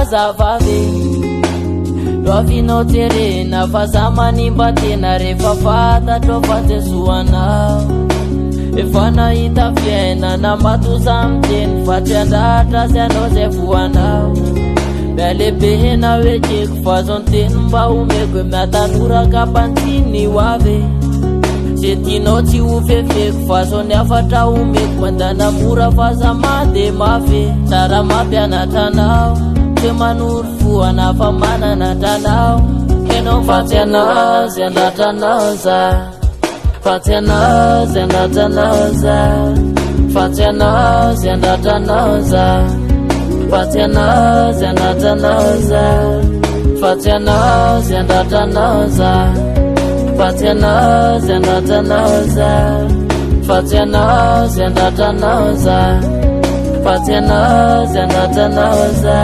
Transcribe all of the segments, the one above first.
azavavy Doavinao terena fa za manimba tena rehefa fantatro fa tesoanao Efa nahita fiainana matoza miteny fa tsy andratra sy anao zay voanao Mialehibe na hoekeko fa zao nteny mba omeko miatanora pantiny ho avy Zay tianao tsy ho fefeko fa zao ny afatra omeko mandana mora fa za mande mafy Tsara mampianatra anao Tsy manoro foana fa manana tanao Enao fatsy anao zay andratranao za Fatsy anao zay andratranao za Fatsy anao zay andratranao za Fatsy anao zay andratranao za Fatsy anao zay andratranao za Fatsy anao zay andratranao za Fatsy anao zay andratranao za Fatsy anao zay andratranao za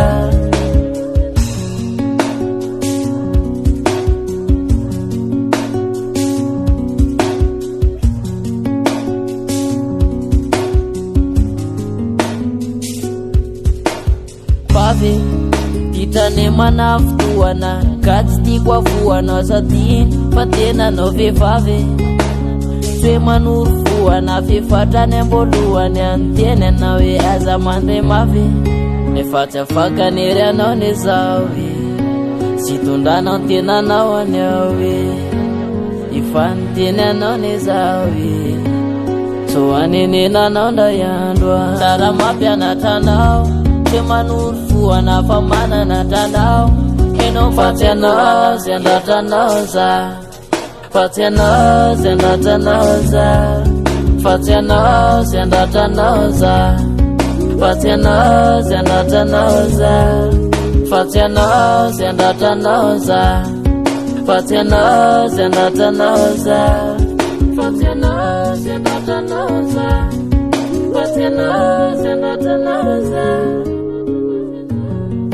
Vavy, Titre manaftoana ka tsy tiako avoana sadiny fa tena nao vehivavy Tsy hoe manoro foana fifatrany ambolohany anteny anao hoe aza mandray mafy Nefa tsy afakanery anao ny zao Sy tondranao ny tenanao any ao Ifaniteny anao ny zao So anenenanao ndray andro Tsara mampianatra anao Tsy manoro foana fa manana tanao Enao fatsy anao zay andratranao za Fatsy anao zay andratranao za Fatsy anao zay andratranao za Fatsy anao zay andratranao za Fatsy anao zay andratranao za Fatsy anao zay andratranao za Fatsy anao zay andratranao za Fatsy anao zay andratranao za